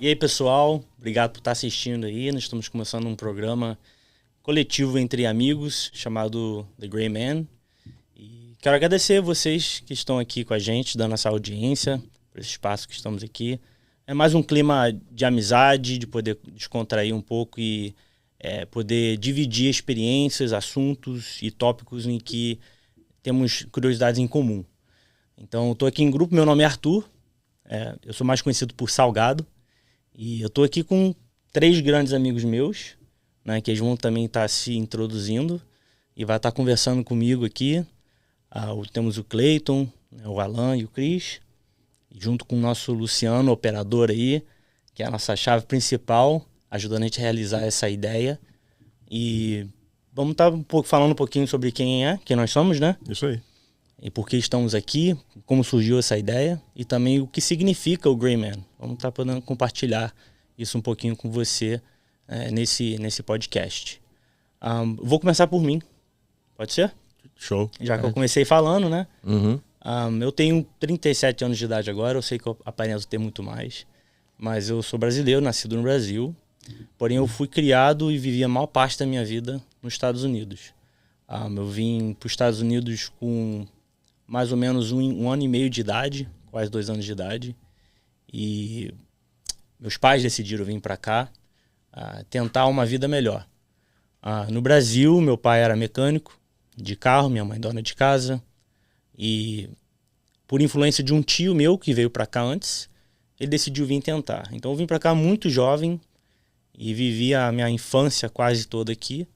E aí, pessoal, obrigado por estar assistindo aí. Nós estamos começando um programa coletivo entre amigos chamado The Gray Man. E quero agradecer vocês que estão aqui com a gente, dando essa audiência, por esse espaço que estamos aqui. É mais um clima de amizade, de poder descontrair um pouco e poder dividir experiências, assuntos e tópicos em que temos curiosidades em comum. Então, eu estou aqui em grupo, meu nome é Arthur, eu sou mais conhecido por Salgado, e eu estou aqui com 3 grandes amigos meus, né, que eles vão também estar se introduzindo e vai estar conversando comigo aqui. Temos o Cleiton, o Alan e o Cris, junto com o nosso Luciano, operador aí, que é a nossa chave principal, ajudando a gente a realizar essa ideia. E vamos estar falando um pouquinho sobre quem nós somos, né? Isso aí. E por que estamos aqui, como surgiu essa ideia e também o que significa o Gray Man. Vamos estar podendo compartilhar isso um pouquinho com você nesse podcast. Vou começar por mim, pode ser? Show. Já que eu comecei falando, né? Uhum. Eu tenho 37 anos de idade agora, eu sei que eu aparento ter muito mais, mas eu sou brasileiro, nascido no Brasil, porém eu fui criado e vivi a maior parte da minha vida nos Estados Unidos. Eu vim para os Estados Unidos com mais ou menos um ano e meio de idade, quase 2 anos de idade, e meus pais decidiram vir para cá tentar uma vida melhor. No Brasil, meu pai era mecânico de carro, minha mãe dona de casa, e por influência de um tio meu que veio para cá antes, ele decidiu vir tentar. Então eu vim para cá muito jovem e vivi a minha infância quase toda aqui,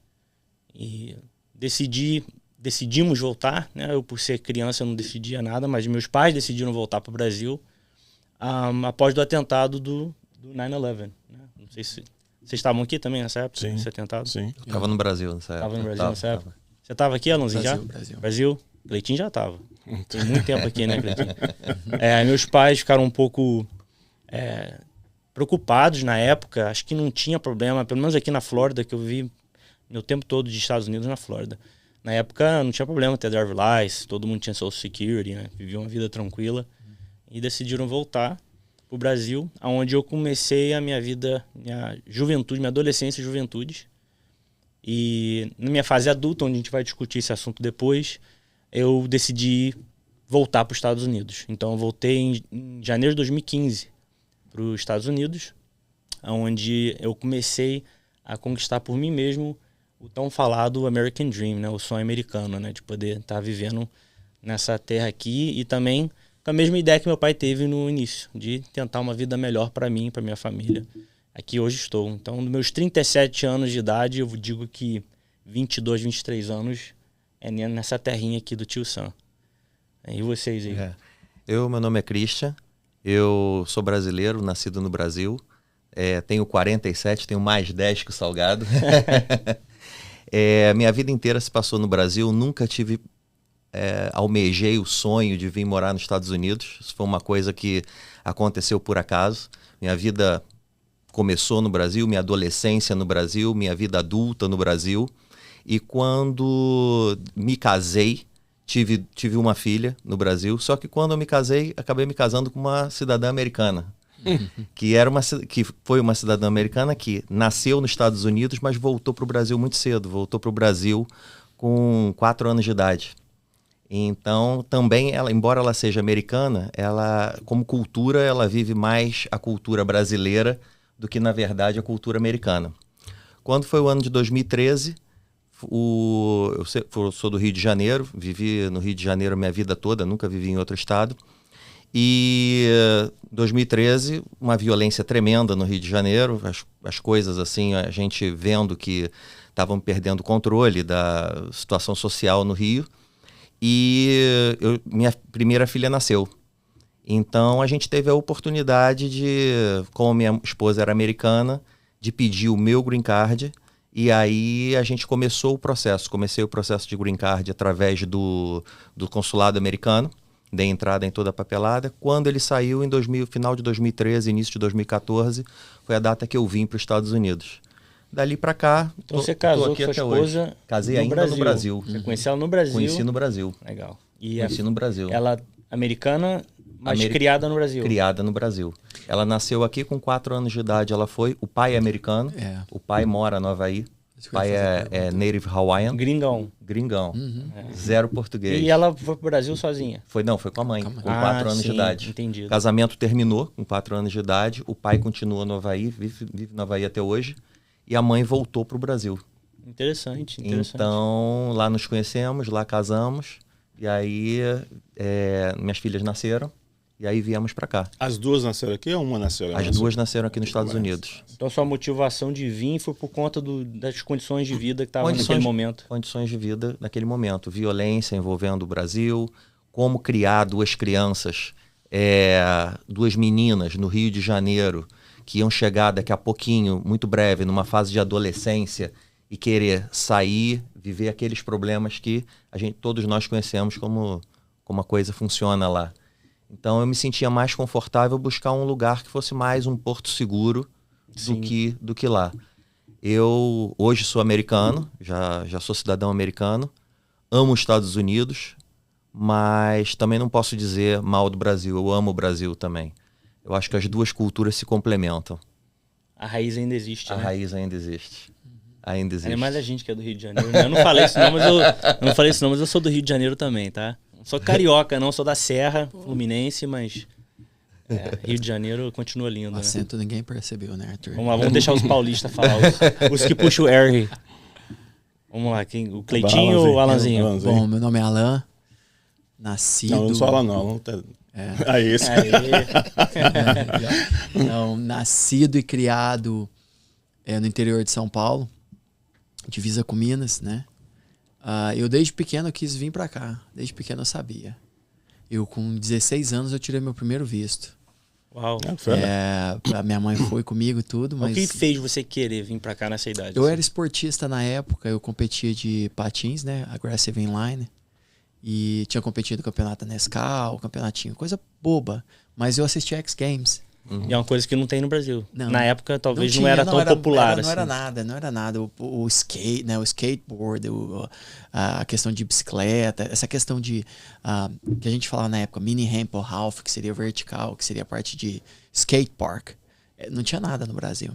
e decidimos voltar, né? Eu, por ser criança, eu não decidia nada, mas meus pais decidiram voltar para o Brasil após o atentado do 9/11. Né? Não sei se vocês estavam aqui também nessa época, Sim. nesse atentado? Sim. Eu tava no Brasil nessa época. Estava no Brasil nessa época. Você estava aqui, Alonzinho, já? Brasil. Cleitinho já estava. Tem muito tempo aqui, né, Cleitinho? Meus pais ficaram um pouco preocupados na época. Acho que não tinha problema, pelo menos aqui na Flórida, que eu vivi meu tempo todo de Estados Unidos na Flórida. Na época não tinha problema ter driver license, todo mundo tinha Social Security, né? Vivia uma vida tranquila. E decidiram voltar pro Brasil, onde eu comecei a minha vida, minha juventude, minha adolescência e juventude. E na minha fase adulta, onde a gente vai discutir esse assunto depois, eu decidi voltar para os Estados Unidos. Então eu voltei em janeiro de 2015 para os Estados Unidos, onde eu comecei a conquistar por mim mesmo o tão falado American Dream, né? O sonho americano, né? De poder estar vivendo nessa terra aqui e também com a mesma ideia que meu pai teve no início, de tentar uma vida melhor para mim e para minha família. Aqui hoje estou. Então, nos meus 37 anos de idade, eu digo que 22, 23 anos é nessa terrinha aqui do Tio Sam. E vocês aí? Meu nome é Christian, eu sou brasileiro, nascido no Brasil, tenho 47, tenho mais 10 que o Salgado. Minha vida inteira se passou no Brasil, nunca almejei o sonho de vir morar nos Estados Unidos. Isso foi uma coisa que aconteceu por acaso. Minha vida começou no Brasil, minha adolescência no Brasil, minha vida adulta no Brasil. E quando me casei, tive uma filha no Brasil. Só que quando eu me casei, acabei me casando com uma cidadã americana. que foi uma cidadã americana que nasceu nos Estados Unidos, mas voltou para o Brasil muito cedo. Voltou para o Brasil com 4 anos de idade. Então, também, embora ela seja americana, ela, como cultura, ela vive mais a cultura brasileira do que, na verdade, a cultura americana. Quando foi o ano de 2013, eu sou do Rio de Janeiro, vivi no Rio de Janeiro a minha vida toda, nunca vivi em outro estado. E 2013, uma violência tremenda no Rio de Janeiro, as coisas assim, a gente vendo que estavam perdendo o controle da situação social no Rio. E minha primeira filha nasceu. Então a gente teve a oportunidade de, como minha esposa era americana, de pedir o meu green card. E aí a gente comecei o processo de green card através do consulado americano. Dei entrada em toda a papelada. Quando ele saiu, final de 2013, início de 2014, foi a data que eu vim para os Estados Unidos. Dali para cá, então você casou aqui com sua até esposa hoje. Casei no ainda Brasil. no Brasil. Você conheceu ela no Brasil? Conheci no Brasil. Legal. Conheci no Brasil. Ela americana, Mas criada no Brasil. Criada no Brasil. Ela nasceu aqui com 4 anos de idade. Ela foi. O pai é americano. O pai mora no Havaí. O pai é native Hawaiian. Gringão. Zero português. E ela foi pro Brasil sozinha? Foi com a mãe, com 4 anos de idade. Entendido. O casamento terminou com 4 anos de idade. O pai continua no Havaí, vive no Havaí até hoje. E a mãe voltou pro Brasil. Interessante. Então, lá nos conhecemos, lá casamos. E aí, minhas filhas nasceram. E aí viemos para cá. As duas nasceram aqui ou uma nasceu lá? As duas nasceram aqui nos Estados Unidos. Então, sua motivação de vir foi por conta das condições de vida que estavam naquele momento? Condições de vida naquele momento. Violência envolvendo o Brasil. Como criar 2 crianças, 2 meninas no Rio de Janeiro, que iam chegar daqui a pouquinho, muito breve, numa fase de adolescência e querer sair, viver aqueles problemas que todos nós conhecemos como a coisa funciona lá. Então eu me sentia mais confortável buscar um lugar que fosse mais um porto seguro do que lá. Eu hoje sou americano, já sou cidadão americano, amo os Estados Unidos, mas também não posso dizer mal do Brasil, eu amo o Brasil também. Eu acho que as 2 culturas se complementam. A raiz ainda existe, A raiz ainda existe. Ainda existe. É mais a gente que é do Rio de Janeiro, né? Eu não falei isso não, mas eu sou do Rio de Janeiro também, tá? Não sou carioca, não, sou da Serra, Fluminense, mas Rio de Janeiro continua lindo. O acento ninguém percebeu, né, Arthur? Vamos lá, vamos deixar os paulistas falar, os que puxam o R. Vamos lá, o Cleitinho ou o Alanzinho? Bom, meu nome é Alan, nascido... Não sou Alan, não. Aí, esse. Não, nascido e criado no interior de São Paulo, divisa com Minas, né? Eu desde pequeno quis vir pra cá. Desde pequeno eu sabia. Eu com 16 anos eu tirei meu primeiro visto. Uau. A minha mãe foi comigo e tudo, mas... O que fez você querer vir pra cá nessa idade? Eu era esportista na época, eu competia de patins, né? Aggressive Inline. E tinha competido no campeonato Nescau, campeonatinho, coisa boba. Mas eu assistia X Games. E é uma coisa que não tem no Brasil. Não. Na época talvez não era tão popular. Não era nada. O skate, né? O skateboard, a questão de bicicleta, essa questão de que a gente falava na época, mini ramp ou half, que seria vertical, que seria a parte de skate park. Não tinha nada no Brasil.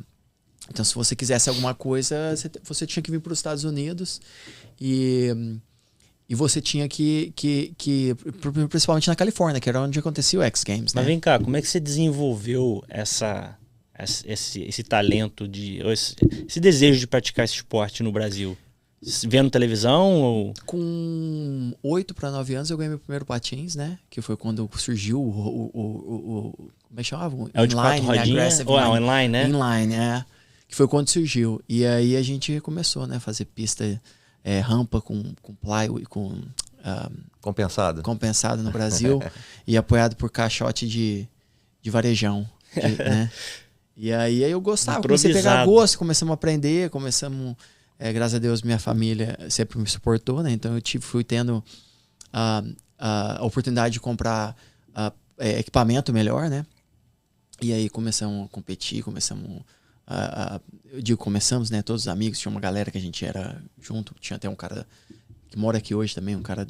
Então, se você quisesse alguma coisa, você tinha que vir para os Estados Unidos e você tinha que principalmente na Califórnia, que era onde acontecia o X Games, né? Mas vem cá, como é que você desenvolveu esse talento, esse desejo de praticar esse esporte no Brasil? Vendo televisão? Ou... Com 8 para 9 anos eu ganhei meu primeiro patins, né? Que foi quando surgiu como é que chamava? É o de 4 rodinhas? Ou é o inline, né? Inline, que foi quando surgiu. E aí a gente começou, né? Fazer pista... rampa com plywood, com compensado no Brasil e apoiado por caixote de varejão, né? E aí eu gostava, comecei a pegar gosto, começamos a aprender, graças a Deus minha família sempre me suportou, né? Então eu fui tendo a oportunidade de comprar equipamento melhor, né? E aí começamos a competir, começamos, né? Todos os amigos, tinha uma galera que a gente era junto, tinha até um cara que mora aqui hoje também, um cara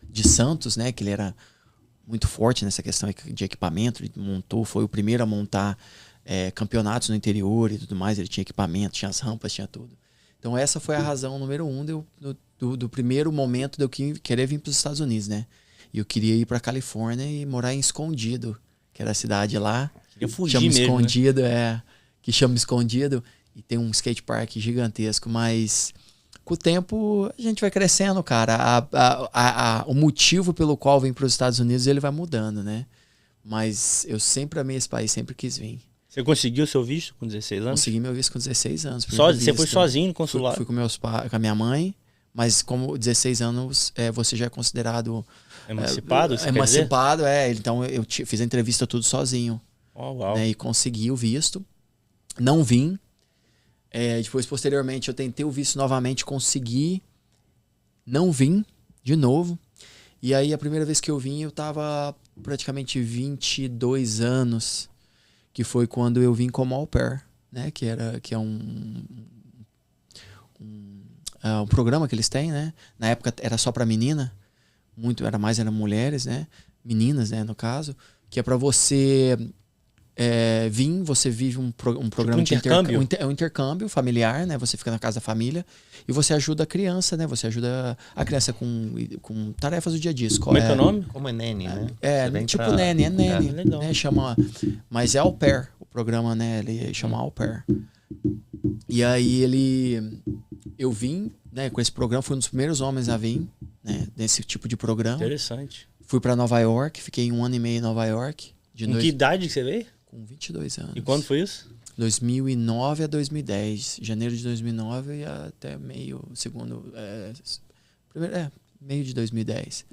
de Santos, né? Que ele era muito forte nessa questão de equipamento, ele foi o primeiro a montar campeonatos no interior e tudo mais, ele tinha equipamento, tinha as rampas, tinha tudo. Então essa foi a razão número 1 do primeiro momento de eu querer vir para os Estados Unidos, né? E eu queria ir para Califórnia e morar em Escondido, que era a cidade lá. Eu fugi mesmo, Escondido, que chama Escondido, e tem um skate park gigantesco, mas com o tempo a gente vai crescendo, cara. O motivo pelo qual vem para os Estados Unidos, ele vai mudando, né? Mas eu sempre amei esse país, sempre quis vir. Você conseguiu seu visto com 16 anos? Consegui meu visto com 16 anos. Você foi sozinho no consulado? Fui com meus pais, com a minha mãe, mas como 16 anos você já é considerado... Emancipado? Emancipado, então eu fiz a entrevista tudo sozinho. Uau. Né, e consegui o visto. Não vim. Depois, posteriormente, eu tentei o visto novamente, consegui. Não vim de novo. E aí, a primeira vez que eu vim, eu tava praticamente 22 anos, que foi quando eu vim como au pair, né? Que é um programa que eles têm, né? Na época era só para menina, eram mulheres, né? meninas, né, no caso, que é para você vir, você vive um programa de intercâmbio? É um intercâmbio familiar, né? Você fica na casa da família e você ajuda a criança, né? Você ajuda a criança com tarefas do dia a dia. Como é que é o nome? Como é nene, né? Tipo nene, legal. né? Chama, mas é au pair, o programa, né? Ele chama au pair. E aí eu vim, né? Com esse programa, fui um dos primeiros homens a vir, né? Desse tipo de programa. Interessante. Fui para Nova York, fiquei 1 ano e meio em Nova York. Em que idade que você veio? Com 22 anos. E quando foi isso? 2009 a 2010. Janeiro de 2009 e até meio de 2010.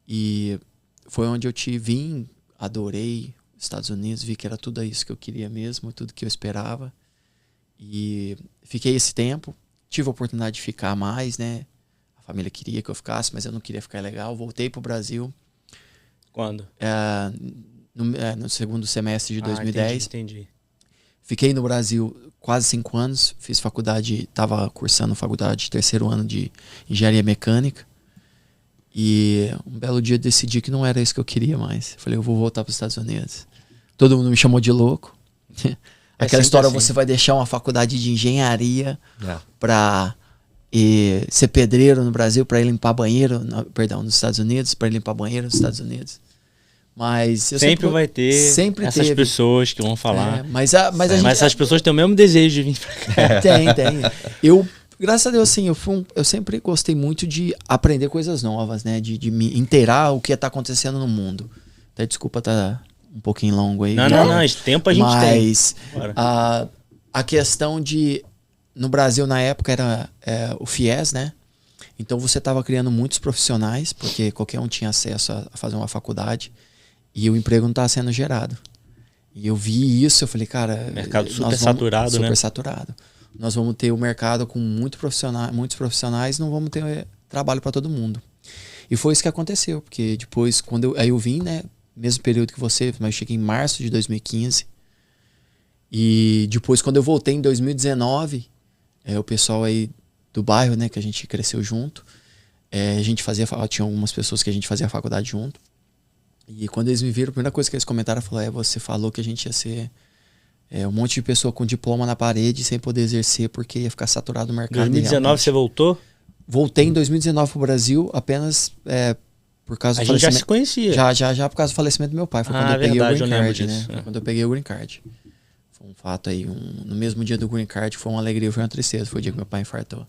E foi onde eu vim, adorei os Estados Unidos, vi que era tudo isso que eu queria mesmo, tudo que eu esperava. E fiquei esse tempo, tive a oportunidade de ficar mais, né? A família queria que eu ficasse, mas eu não queria ficar legal. Voltei pro Brasil. Quando? No segundo semestre de 2010. Entendi. Fiquei no Brasil quase 5 anos. Fiz faculdade, estava cursando faculdade, 3º ano de engenharia mecânica. E um belo dia decidi que não era isso que eu queria mais. Falei, eu vou voltar para os Estados Unidos. Todo mundo me chamou de louco. Aquela história, assim. Você vai deixar uma faculdade de engenharia para ser pedreiro no Brasil, para ir limpar banheiro, nos Estados Unidos, para ir limpar banheiro nos Estados Unidos. Mas eu sempre vai ter essas pessoas que vão falar. Mas essas pessoas têm o mesmo desejo de vir pra cá. Tem. Eu, graças a Deus, assim, eu sempre gostei muito de aprender coisas novas, né? De me inteirar o que está acontecendo no mundo. Até desculpa tá um pouquinho longo aí. Não, esse tempo a gente tem. Mas a questão de... No Brasil, na época, era o FIES, né? Então você estava criando muitos profissionais, porque qualquer um tinha acesso a fazer uma faculdade. E o emprego não estava sendo gerado. E eu vi isso, eu falei, cara... Mercado super saturado, né? Super saturado. Nós vamos ter o mercado com muitos profissionais, não vamos ter trabalho para todo mundo. E foi isso que aconteceu, porque depois, aí eu vim, né? Mesmo período que você, mas eu cheguei em março de 2015. E depois, quando eu voltei em 2019, o pessoal aí do bairro, né? Que a gente cresceu junto. A gente tinha algumas pessoas que a gente fazia a faculdade junto. E quando eles me viram, a primeira coisa que eles comentaram foi: você falou que a gente ia ser um monte de pessoa com diploma na parede sem poder exercer porque ia ficar saturado o mercado. Em 2019 você voltou? Voltei em 2019 pro Brasil apenas por causa do falecimento. A gente já se conhecia. Já por causa do falecimento do meu pai. Foi quando eu peguei o Green Card, né? Foi quando eu peguei o Green Card. Foi um fato aí. No mesmo dia do Green Card foi uma alegria, foi uma tristeza. Foi o dia que meu pai infartou.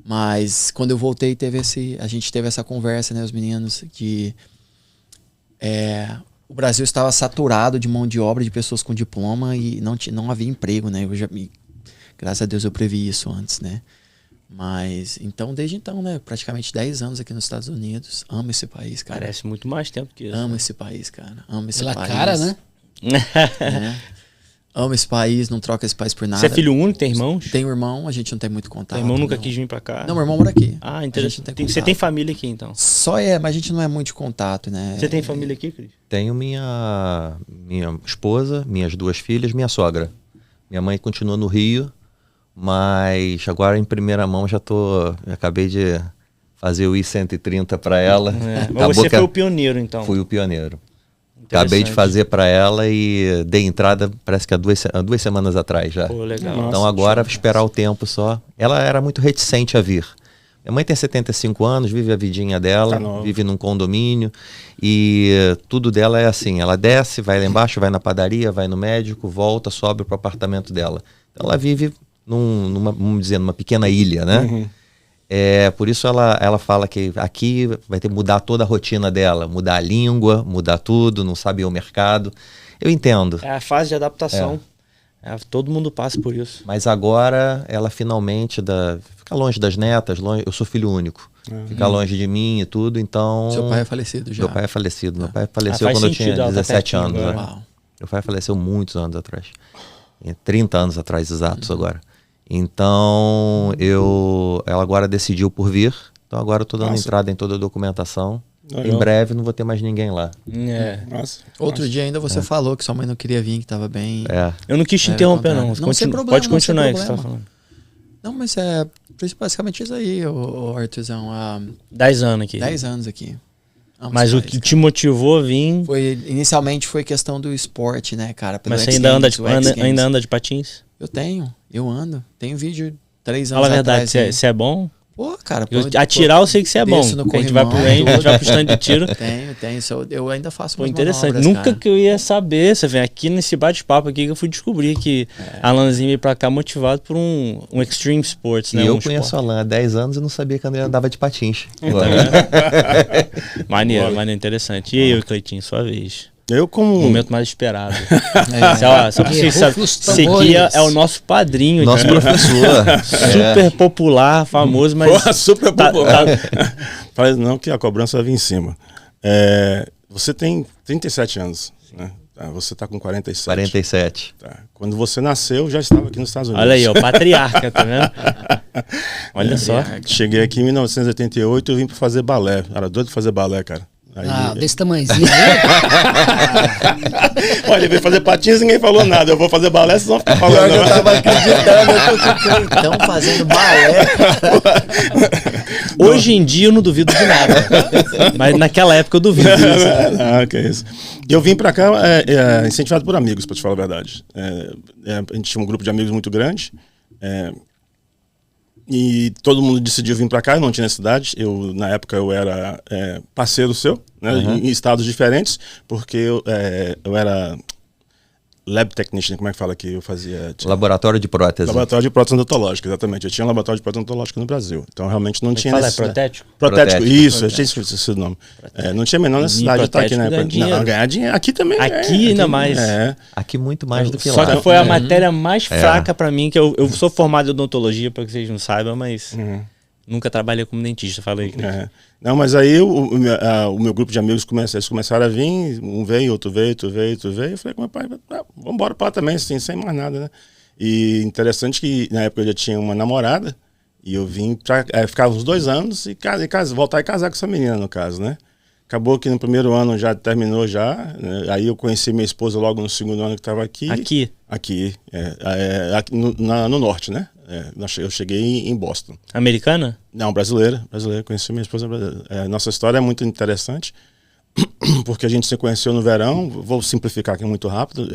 Mas quando eu voltei, a gente teve essa conversa, né? Os meninos de... o Brasil estava saturado de mão de obra, de pessoas com diploma e não havia emprego, né? Graças a Deus eu previ isso antes, né? Mas, desde então, né? Praticamente 10 anos aqui nos Estados Unidos. Amo esse país, cara. Parece muito mais tempo que isso. Amo esse país, cara. Amo esse país. Pela cara, né? Amo esse país, não troco esse país por nada. Você é filho único, tem irmãos? Tenho irmão, a gente não tem muito contato. Seu irmão nunca quis vir pra cá? Não, meu irmão mora aqui. Ah, interessante. Você tem família aqui, então? Mas a gente não é muito de contato, né? Você tem família aqui, Cris? Tenho minha esposa, minhas 2 filhas, minha sogra. Minha mãe continua no Rio, mas agora em primeira mão acabei de fazer o I-130 para ela. Mas você foi o pioneiro, então? Fui o pioneiro. Acabei de fazer para ela e dei entrada, parece que há 2 semanas atrás já. Pô, legal. Então agora esperar o tempo só. Ela era muito reticente a vir. Minha mãe tem 75 anos, vive a vidinha dela, vive num condomínio e tudo dela é assim, ela desce, vai lá embaixo, vai na padaria, vai no médico, volta, sobe pro apartamento dela. Então ela vive vamos dizer, numa pequena ilha, né? Uhum. Por isso ela fala que aqui vai ter que mudar toda a rotina dela, mudar a língua, mudar tudo, não sabe o mercado. Eu entendo. É a fase de adaptação. Todo mundo passa por isso. Mas agora ela finalmente fica longe das netas, eu sou filho único. Fica longe de mim e tudo, então... Seu pai é falecido já? Meu pai é falecido. Meu pai faleceu quando eu tinha 17 anos. Né? Meu pai faleceu muitos anos atrás. 30 anos atrás, exatos agora. Então, ela agora decidiu por vir. Então agora eu tô dando entrada em toda a documentação. Em breve não vou ter mais ninguém lá. Outro dia ainda você falou que sua mãe não queria vir, que tava bem... Eu não quis te interromper, não. Não, sem problema, pode continuar aí que você tá falando. Não, mas basicamente isso aí, o Arthurzão. 10 anos aqui. 10 anos aqui. Mas o que te motivou a vir... Inicialmente foi questão do esporte, né, cara? Mas você ainda anda de patins? Eu ando. Tenho vídeo 3 anos Fala a verdade, atrás. você é bom? Pô, cara. Atirar eu sei que você é bom. A gente vai pro range, a gente vai pro stand de tiro. Tenho. Eu ainda faço umas interessante. manobras, Nunca cara. que eu ia saber. Você vem aqui nesse bate-papo aqui que eu fui descobrir que Alanzinho veio pra cá motivado por um Extreme Sports, né? E eu conheço o Alan há 10 anos e não sabia que ele andava de patins. Maneiro, interessante. E aí, Cleitinho, sua vez. Eu como... Momento mais esperado. Só pra vocês saberem, esse aqui é o nosso padrinho. Nosso professor. Super popular, famoso, mas... Porra, super popular. Faz não que a cobrança vai vir em cima. Você tem 37 anos, né? Você está com 47. 47. Tá. Quando você nasceu, já estava aqui nos Estados Unidos. Olha aí, o patriarca, tá vendo? Olha só. Cheguei aqui em 1988 e vim para fazer balé. Era doido de fazer balé, cara. Aí... desse tamanhozinho. Olha, ele veio fazer patins e ninguém falou nada. Eu vou fazer balé, vocês vão ficar falando. Eu tava acreditando, eu tô fazendo balé. Hoje em dia eu não duvido de nada. Mas naquela época eu duvido disso. Que é isso. E eu vim pra cá incentivado por amigos, pra te falar a verdade. A gente tinha um grupo de amigos muito grande. E todo mundo decidiu vir pra cá, eu não tinha necessidade. Na época eu era parceiro seu, né, em estados diferentes, porque eu era lab technician, como é que fala aqui? Eu fazia... Laboratório de prótese. Laboratório de prótese odontológica, exatamente. Eu tinha um laboratório de prótese odontológica no Brasil. Então realmente não tinha necessidade. Protético? Protético, isso. Eu tinha esquecido o nome. Não tinha a menor necessidade de estar aqui, né? Ganhar dinheiro. Aqui também. Aqui ainda mais. Aqui muito mais do que lá. Só que foi a matéria mais fraca pra mim, que eu sou formado em odontologia, para que vocês não saibam, mas nunca trabalhei como dentista, falei. Não, mas aí o meu grupo de amigos começaram a vir, um veio, outro veio. Eu falei com meu pai, vamos embora pra lá também, assim, sem mais nada, né? E interessante que na época eu já tinha uma namorada, e eu vim pra ficar uns 2 anos e voltar e casar com essa menina, no caso, né? Acabou que no primeiro ano já terminou já, né? Aí eu conheci minha esposa logo no segundo ano que estava aqui. Aqui, no norte, né? Eu cheguei em Boston. Americana? Não, brasileira. Conheci minha esposa brasileira. Nossa história é muito interessante, porque a gente se conheceu no verão. Vou simplificar aqui muito rápido.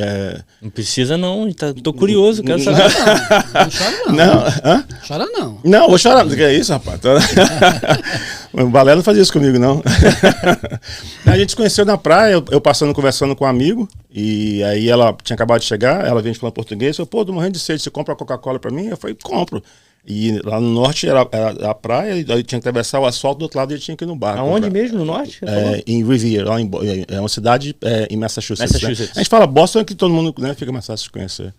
Não precisa não, tô curioso, quero saber. Não chora não. Chora não. Não, vou chorar. O que é isso, rapaz? O balé não fazia isso comigo, não. A gente se conheceu na praia, eu passando, conversando com um amigo, e aí ela tinha acabado de chegar, ela vinha falando português, eu falei, tô morrendo de sede, você compra a Coca-Cola pra mim? Eu falei, compro. E lá no norte era a praia, e aí tinha que atravessar o asfalto do outro lado e tinha que ir no barco. Aonde mesmo, no norte? Em Revere, lá é uma cidade em Massachusetts. Né? A gente fala Boston, é que todo mundo, né, fica mais fácil de conhecer.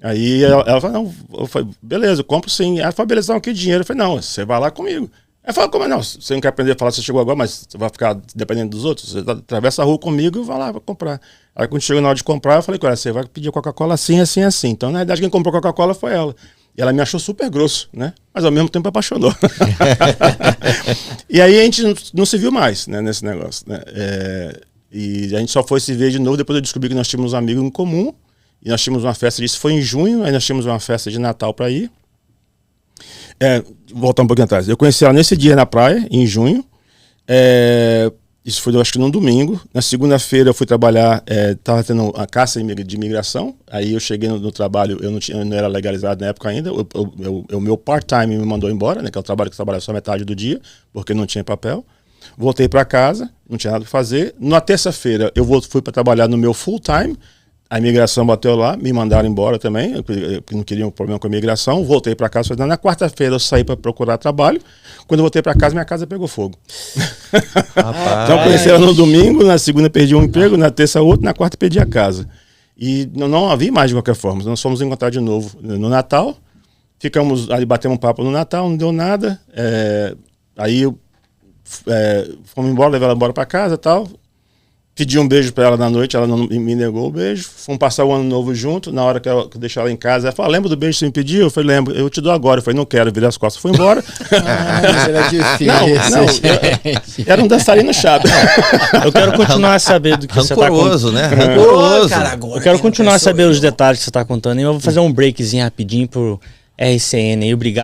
Aí ela falou, não, eu falei, beleza, eu compro sim. Ela falou, beleza, não, que dinheiro? Eu falei, não, você vai lá comigo. Ela falou, como não? Você não quer aprender a falar, você chegou agora, mas você vai ficar dependendo dos outros? Você atravessa a rua comigo e vai lá, vai comprar. Aí quando chegou na hora de comprar, eu falei, olha, você vai pedir Coca-Cola assim, assim, assim. Então, na verdade, quem comprou Coca-Cola foi ela. E ela me achou super grosso, né? Mas ao mesmo tempo apaixonou. E aí a gente não se viu mais, né, nesse negócio, né? E a gente só foi se ver de novo depois eu descobri que nós tínhamos um amigo em comum. E nós tínhamos uma festa, isso foi em junho, aí nós tínhamos uma festa de Natal para ir. Voltar um pouquinho atrás. Eu conheci ela nesse dia na praia, em junho. Isso foi, eu acho que num domingo. Na segunda-feira eu fui trabalhar, estava tendo a caça de imigração. Aí eu cheguei no trabalho, eu não era legalizado na época ainda. O meu part-time me mandou embora, né, que é o trabalho que eu trabalhava só metade do dia, porque não tinha papel. Voltei para casa, não tinha nada para fazer. Na terça-feira eu fui para trabalhar no meu full-time. A imigração bateu lá, me mandaram embora também, eu não queria um problema com a imigração. Voltei para casa, na quarta-feira eu saí para procurar trabalho. Quando eu voltei para casa, minha casa pegou fogo. Então eu conheci ela no domingo, na segunda perdi um emprego, na terça outro, na quarta perdi a casa. E não havia mais de qualquer forma, nós fomos encontrar de novo no Natal. Ficamos ali, batemos um papo no Natal, não deu nada. Aí fomos embora, levei ela embora para casa e tal. Pedi um beijo pra ela na noite, ela não me negou o beijo. Fomos passar o ano novo junto. Na hora que eu deixei ela em casa, ela falou, lembra do beijo que você me pediu? Eu falei, lembro, eu te dou agora. Eu falei, não quero, virei as costas, fui embora. Mas era difícil. Era um dançarino chato. Eu quero continuar a saber do que você tá contando. Né? Rancoroso. Cara, agora eu quero continuar a saber os detalhes que você tá contando. E eu vou fazer um breakzinho rapidinho pro RCN aí. Obrigado.